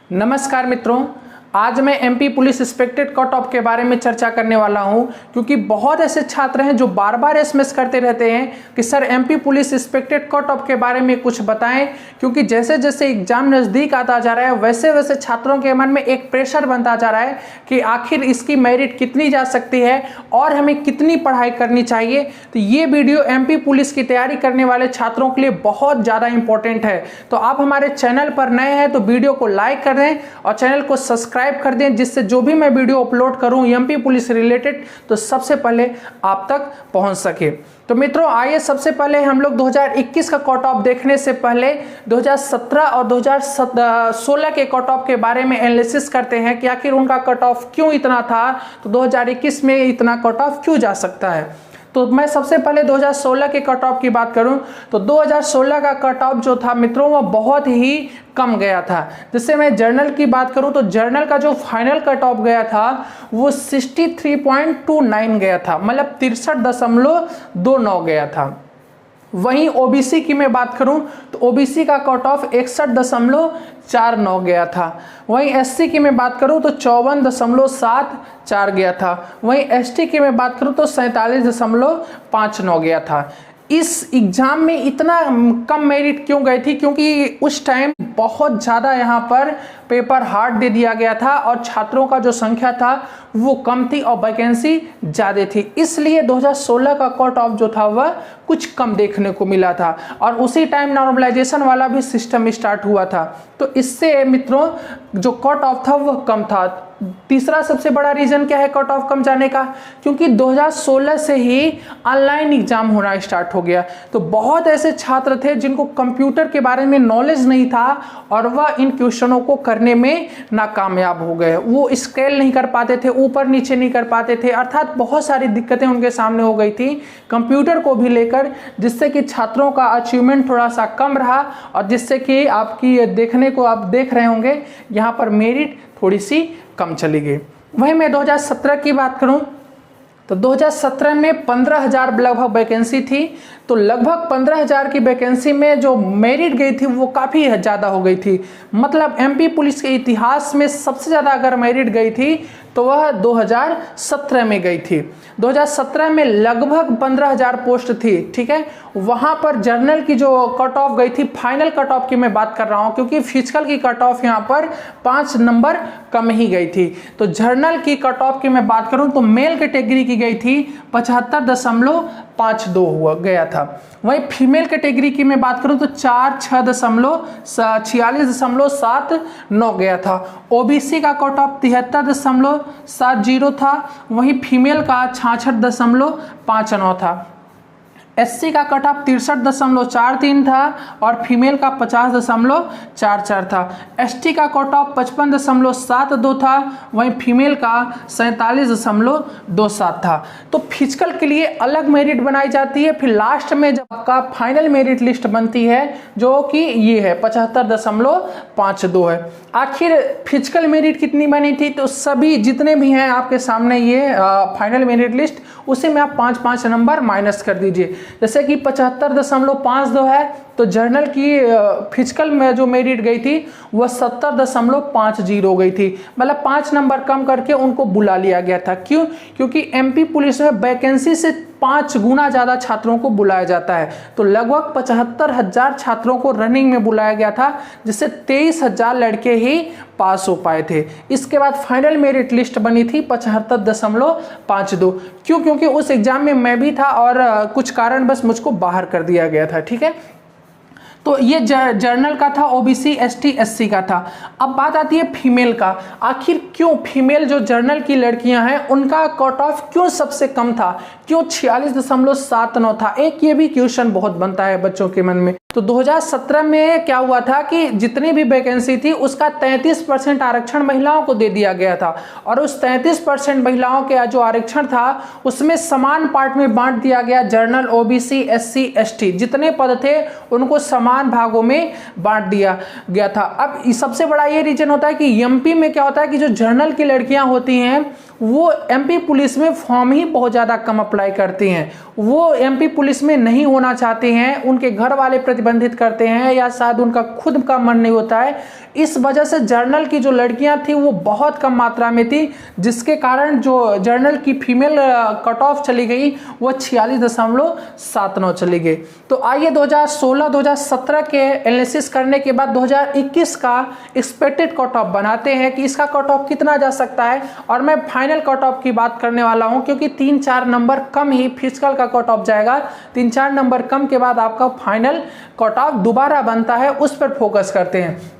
नमस्कार मित्रों, आज मैं MP police expected cut off के बारे में चर्चा करने वाला हूं, क्योंकि बहुत ऐसे छात्र हैं जो बार बार एसएमएस करते रहते हैं कि sir MP police expected cut off के बारे में कुछ बताएं। क्योंकि जैसे जैसे एग्जाम नज़दीक आता जा रहा है वैसे वैसे छात्रों के मन में एक प्रेशर बनता जा रहा है कि आखिर इसकी मेरिट कितनी जा सकती है और हमें कितनी पढ़ाई करनी चाहिए। तो ये वीडियो एमपी पुलिस की तैयारी करने वाले छात्रों के लिए बहुत ज़्यादा इंपॉर्टेंट है। तो आप हमारे चैनल पर नए हैं तो वीडियो को लाइक कर दें और चैनल को सब्सक्राइब कर दें, जिससे जो भी मैं वीडियो अपलोड करूं एमपी पुलिस रिलेटेड तो सबसे पहले आप तक पहुंच सके। तो मित्रों आइए सबसे पहले हम लोग 2021 का कट ऑफ देखने से पहले 2017 और 2016 के कट ऑफ के बारे में एनालिसिस करते हैं कि आखिर उनका कट ऑफ क्यों इतना था, तो 2021 में इतना कट ऑफ क्यों जा सकता है। तो मैं सबसे पहले 2016 के कट ऑफ की बात करूं तो 2016 का कट ऑफ जो था मित्रों वो बहुत ही कम गया था। जैसे मैं जर्नल की बात करूं तो जर्नल का जो फाइनल कट ऑफ गया था वो 63.29 गया था, मतलब 63.29 गया था। वहीं ओबीसी की मैं बात करूं तो ओबीसी का कट ऑफ 61.49 गया था। वहीं एससी की मैं बात करूं तो 54.74 गया था। वहीं एसटी की मैं बात करूं तो 47.59 गया था। इस एग्जाम में इतना कम मेरिट क्यों गई थी? क्योंकि उस टाइम बहुत ज़्यादा यहाँ पर पेपर हार्ड दे दिया गया था और छात्रों का जो संख्या था वो कम थी और वैकेंसी ज़्यादा थी, इसलिए 2016 का कट ऑफ जो था वह कुछ कम देखने को मिला था। और उसी टाइम नॉर्मलाइजेशन वाला भी सिस्टम स्टार्ट हुआ था, तो इससे मित्रों जो कट ऑफ था वह कम था। तीसरा सबसे बड़ा रीजन क्या है कट ऑफ कम जाने का? क्योंकि 2016 से ही ऑनलाइन एग्जाम होना स्टार्ट हो गया, तो बहुत ऐसे छात्र थे जिनको कंप्यूटर के बारे में नॉलेज नहीं था और वह इन क्वेश्चनों को करने में नाकामयाब हो गए। वो स्केल नहीं कर पाते थे, ऊपर नीचे नहीं कर पाते थे, अर्थात बहुत सारी दिक्कतें उनके सामने हो गई थी कंप्यूटर को भी लेकर, जिससे कि छात्रों का अचीवमेंट थोड़ा सा कम रहा और जिससे कि आपकी देखने को आप देख रहे होंगे यहाँ पर मेरिट थोड़ी सी कम चली गई। वहीं मैं 2017 की बात करूं तो 2017 में 15,000 लगभग वैकेंसी थी, तो लगभग 15,000 की वैकेंसी में जो मेरिट गई थी वो काफ़ी ज़्यादा हो गई थी। मतलब एमपी पुलिस के इतिहास में सबसे ज़्यादा अगर मेरिट गई थी तो वह 2017 में गई थी। 2017 में लगभग 15,000 पोस्ट थी, ठीक है। वहाँ पर जर्नल की जो कट ऑफ गई थी, फाइनल कट ऑफ की मैं बात कर रहा हूँ, क्योंकि फिजिकल की कट ऑफ यहाँ पर 5 नंबर कम ही गई थी। तो जर्नल की कट ऑफ की मैं बात करूँ तो मेल कैटेगरी की गई थी 75.52 हुआ गया था। वहीं फीमेल कैटेगरी की मैं बात करूं तो 46.79 गया था। ओबीसी का कट ऑफ 73.70 था, वहीं फीमेल का 66.59 था। एससी का कट ऑफ 63.43 था और फीमेल का 50.44 था। एसटी का कट ऑफ 55.72 था, वहीं फीमेल का 47.27 था। तो फिजिकल के लिए अलग मेरिट बनाई जाती है, फिर लास्ट में जब आपका फाइनल मेरिट लिस्ट बनती है जो कि ये है 75.52 है। आखिर फिजिकल मेरिट कितनी बनी थी? तो सभी जितने भी हैं आपके सामने ये फाइनल मेरिट लिस्ट, उसी में आप 5-5 नंबर माइनस कर दीजिए। जैसे कि 75.52 है तो जर्नल की फिजिकल में जो मेरिट गई थी वह 70.50 गई थी, मतलब 5 नंबर कम करके उनको बुला लिया गया था। क्यों? क्योंकि एमपी पुलिस में वैकेंसी से 5 गुना ज़्यादा छात्रों को बुलाया जाता है, तो लगभग 75,000 छात्रों को रनिंग में बुलाया गया था, जिससे 23,000 लड़के ही पास हो पाए थे। इसके बाद फाइनल मेरिट लिस्ट बनी थी 75.52। क्यों? क्योंकि उस एग्जाम में मैं भी था और कुछ कारण बस मुझको बाहर कर दिया गया था, ठीक है। तो ये जर्नल का था, ओबीसी एसटी एससी का था। अब बात आती है फीमेल का। आखिर क्यों फीमेल जो जर्नल की लड़कियां हैं उनका कट ऑफ क्यों सबसे कम था? क्यों 46.79 था? एक ये भी क्वेश्चन बहुत बनता है बच्चों के मन में। तो 2017 में क्या हुआ था कि जितनी भी वैकेंसी थी उसका 33% आरक्षण महिलाओं को दे दिया गया था, और उस 33% महिलाओं के जो आरक्षण था उसमें समान पार्ट में बांट दिया गया। जर्नल, ओबीसी, एससी, एसटी जितने पद थे उनको समान भागों में बांट दिया गया था। अब सबसे बड़ा ये रीजन होता है कि एमपी में क्या होता है कि जो जर्नल की लड़कियां होती हैं वो एमपी पुलिस में फॉर्म ही बहुत ज़्यादा कम अप्लाई करती हैं। वो एमपी पुलिस में नहीं होना चाहते हैं, उनके घर वाले प्रतिबंधित करते हैं या शायद उनका खुद का मन नहीं होता है। इस वजह से जर्नल की जो लड़कियां थी वो बहुत कम मात्रा में थी, जिसके कारण जो जर्नल की फीमेल कट ऑफ चली गई वो 46.79 चली गई। तो आइए 2016-2017 के एनालिसिस करने के बाद 2021 का एक्सपेक्टेड कट ऑफ बनाते हैं कि इसका कट ऑफ कितना जा सकता है। और मैं फाइनल कट ऑफ की बात करने वाला हूं, क्योंकि 3-4 नंबर कम ही फिजिकल का कट ऑफ जाएगा। 3-4 नंबर कम के बाद आपका फाइनल कट ऑफ दोबारा बनता है, उस पर फोकस करते हैं।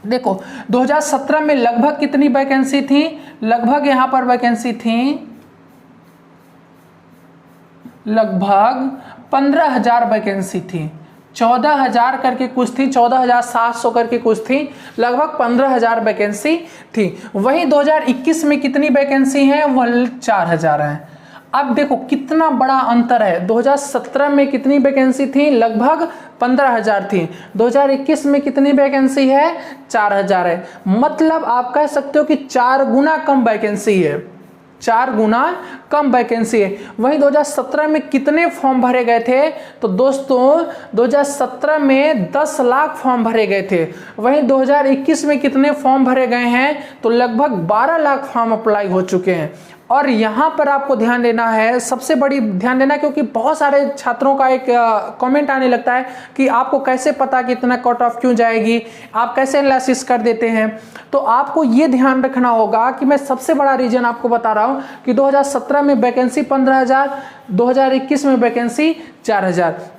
देखो 2017 में लगभग कितनी वैकेंसी थी, लगभग यहां पर वैकेंसी थी लगभग 15,000 वैकेंसी थी। 14,000 करके कुछ थी, 14,700 करके कुछ थी, लगभग 15,000 वैकेंसी थी। वहीं 2021 में कितनी वैकेंसी है, वह 4,000 है। अब देखो कितना बड़ा अंतर है। 2017 में कितनी वैकेंसी थी, लगभग 15,000 थी। 2021 में कितनी वैकेंसी है, 4,000 है। मतलब आप कह सकते हो कि 4 गुना कम वैकेंसी है, 4 गुना कम वैकेंसी है। वहीं 2017 में कितने फॉर्म भरे गए थे, तो दोस्तों 2017 में 10 लाख फॉर्म भरे गए थे। वहीं 2021 में कितने फॉर्म भरे गए हैं, तो लगभग 12 लाख फॉर्म अप्लाई हो चुके हैं। और यहाँ पर आपको ध्यान देना है, सबसे बड़ी ध्यान देना, क्योंकि बहुत सारे छात्रों का एक कमेंट आने लगता है कि आपको कैसे पता कि इतना कट ऑफ क्यों जाएगी, आप कैसे एनालिसिस कर देते हैं। तो आपको ये ध्यान रखना होगा कि मैं सबसे बड़ा रीजन आपको बता रहा हूँ कि 2017 में वैकेंसी 15,000, 2021 में वैकेंसी 4,000।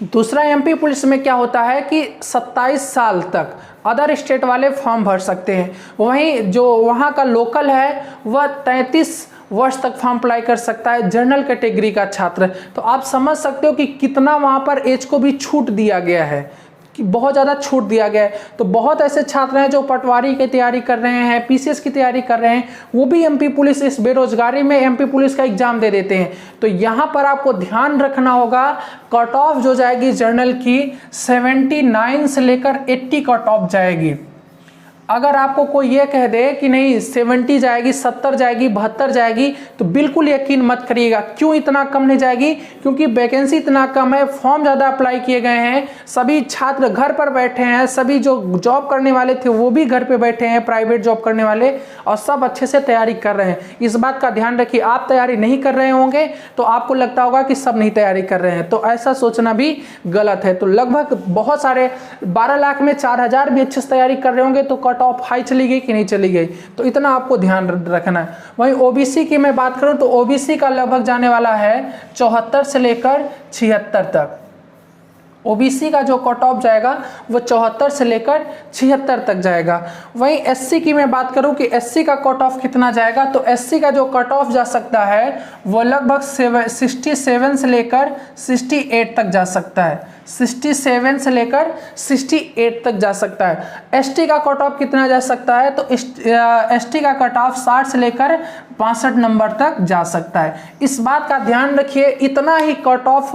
दूसरा एमपी पुलिस में क्या होता है कि 27 साल तक अदर स्टेट वाले फॉर्म भर सकते हैं। वहीं जो वहाँ का लोकल है वह 33 वर्ष तक फॉर्म अप्लाई कर सकता है, जनरल कैटेगरी का छात्र। तो आप समझ सकते हो कि कितना वहाँ पर एज को भी छूट दिया गया है, कि बहुत ज़्यादा छूट दिया गया है। तो बहुत ऐसे छात्र हैं जो पटवारी की तैयारी कर रहे हैं, पीसीएस की तैयारी कर रहे हैं, वो भी एमपी पुलिस इस बेरोजगारी में एमपी पुलिस का एग्जाम दे देते हैं। तो यहाँ पर आपको ध्यान रखना होगा, कट ऑफ जो जाएगी जर्नल की 79 से लेकर 80 कट ऑफ जाएगी। अगर आपको कोई ये कह दे कि नहीं 70 जाएगी, 70 जाएगी, 72 जाएगी, तो बिल्कुल यकीन मत करिएगा। क्यों इतना कम नहीं जाएगी, क्योंकि वैकेंसी इतना कम है, फॉर्म ज़्यादा अप्लाई किए गए हैं, सभी छात्र घर पर बैठे हैं, सभी जो जॉब करने वाले थे वो भी घर पे बैठे हैं, प्राइवेट जॉब करने वाले, और सब अच्छे से तैयारी कर रहे हैं। इस बात का ध्यान रखिए, आप तैयारी नहीं कर रहे होंगे तो आपको लगता होगा कि सब नहीं तैयारी कर रहे हैं, तो ऐसा सोचना भी गलत है। तो लगभग बहुत सारे 12 लाख में 4,000 भी अच्छे से तैयारी कर रहे होंगे, तो कट ऑफ हाई चली गई कि नहीं चली गई, तो इतना आपको ध्यान रखना है। वहीं ओबीसी की मैं बात करूं तो ओबीसी का लगभग जाने वाला है 74 से लेकर 76 तक। ओबीसी का जो कट ऑफ जाएगा वो 74 से लेकर 76 तक जाएगा। वहीं एससी की मैं बात करूं कि एससी का कट ऑफ कितना जाएगा, तो एससी का जो कट ऑफ जा सकता है वो लगभग 67 से लेकर 68 तक जा सकता है, 67 से लेकर 68 तक जा सकता है। एसटी का कट ऑफ कितना जा सकता है, तो एसटी का कट ऑफ 60 से लेकर 62 नंबर तक जा सकता है। इस बात का ध्यान रखिए, इतना ही कट ऑफ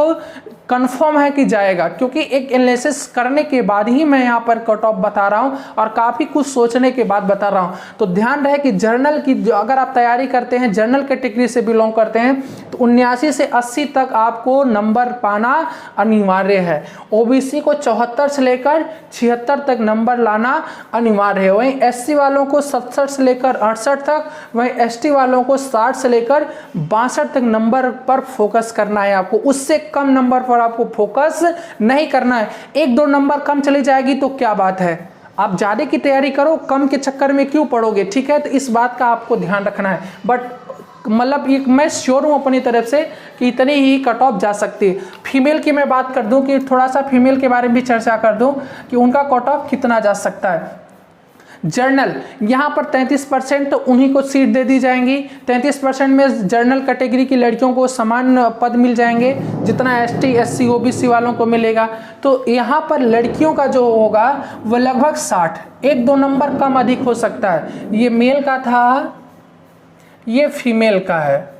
कंफर्म है कि जाएगा, क्योंकि एक एनालिसिस करने के बाद ही मैं यहाँ पर कट ऑफ बता रहा हूँ और काफ़ी कुछ सोचने के बाद बता रहा हूँ। तो ध्यान रहे कि जर्नल की अगर आप तैयारी करते हैं, जनरल कैटेगरी से बिलोंग करते हैं, तो 79 से 80 तक आपको नंबर पाना अनिवार्य है। ओबीसी को 74 से लेकर 76 तक नंबर लाना अनिवार्य है। वहीं एससी वालों को 67 से लेकर 68 तक, वहीं एसटी वालों को 60 से लेकर 62 तक नंबर पर फोकस करना है आपको। उससे कम नंबर पर आपको फोकस नहीं करना है। 1-2 नंबर कम चली जाएगी तो क्या बात है, आप ज्यादा की तैयारी करो, कम के चक्कर में क्यों पड़ोगे, ठीक है। तो इस बात का आपको ध्यान रखना है। बट मतलब ये मैं श्योर हूँ अपनी तरफ से कि इतनी ही कट ऑफ जा सकती है। फीमेल की मैं बात कर दूं कि थोड़ा सा फीमेल के बारे में भी चर्चा कर दूं कि उनका कट ऑफ कितना जा सकता है। जर्नल यहाँ पर 33% तो उन्हीं को सीट दे दी जाएंगी। 33% में जर्नल कैटेगरी की लड़कियों को समान पद मिल जाएंगे जितना एसटी, एससी, ओबीसी वालों को मिलेगा। तो यहाँ पर लड़कियों का जो होगा वह लगभग 60, 1-2 नंबर कम अधिक हो सकता है। ये मेल का था, ये फीमेल का है,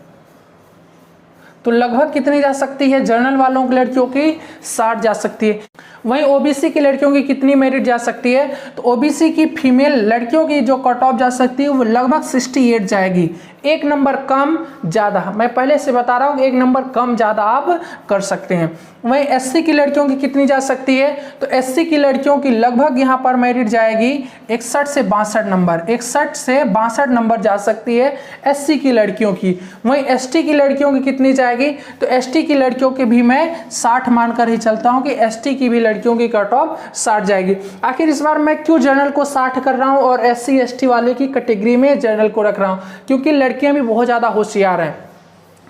तो लगभग कितनी जा सकती है जर्नल वालों की लड़कियों की 60 जा सकती है। वहीं ओबीसी की लड़कियों की कितनी मेरिट जा सकती है, तो ओबीसी की फीमेल लड़कियों की जो कट ऑफ जा सकती है वो लगभग 68 जाएगी। एक नंबर कम ज़्यादा, मैं पहले से बता रहा हूँ, एक नंबर कम ज़्यादा आप कर सकते हैं। वहीं एससी की लड़कियों की कितनी जा सकती है, तो एससी की लड़कियों की लगभग यहाँ पर मेरिट जाएगी 61 से 62 नंबर, 61 से 62 नंबर जा सकती है एससी की लड़कियों की। वहीं एसटी की लड़कियों की कितनी जाएगी, तो एसटी की लड़कियों के भी मैं 60 मानकर ही चलता हूँ कि एसटी की भी लड़कियों की कट ऑफ 60 जाएगी। आखिर इस बार मैं क्यों जनरल को 60 कर रहा हूँ और एससी एसटी वाले की कैटेगरी में जनरल को रख रहा हूँ, क्योंकि लड़कियां भी बहुत ज़्यादा होशियार हैं।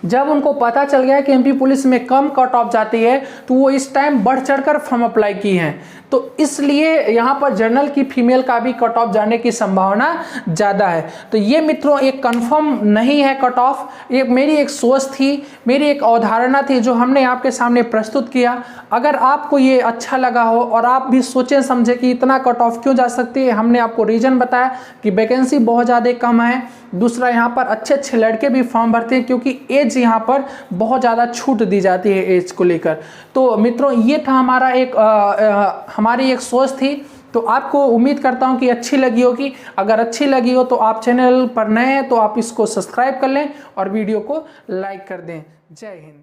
जब उनको पता चल गया कि एमपी पुलिस में कम कट ऑफ जाती है तो वो इस टाइम बढ़ चढ़कर फॉर्म अप्लाई की हैं, तो इसलिए यहाँ पर जनरल की फीमेल का भी कट ऑफ जाने की संभावना ज़्यादा है। तो ये मित्रों एक कंफर्म नहीं है कट ऑफ, ये मेरी एक सोच थी, मेरी एक अवधारणा थी जो हमने आपके सामने प्रस्तुत किया। अगर आपको ये अच्छा लगा हो और आप भी सोचें समझे कि इतना कट ऑफ क्यों जा सकती है, हमने आपको रीज़न बताया कि वैकेंसी बहुत ज़्यादा कम है, दूसरा यहाँ पर अच्छे अच्छे लड़के भी फॉर्म भरते हैं क्योंकि एज यहाँ पर बहुत ज़्यादा छूट दी जाती है एज को लेकर। तो मित्रों ये था हमारा हमारी एक सोच थी, तो आपको उम्मीद करता हूँ कि अच्छी लगी होगी। अगर अच्छी लगी हो तो आप चैनल पर नए हैं तो आप इसको सब्सक्राइब कर लें और वीडियो को लाइक कर दें। जय हिंद।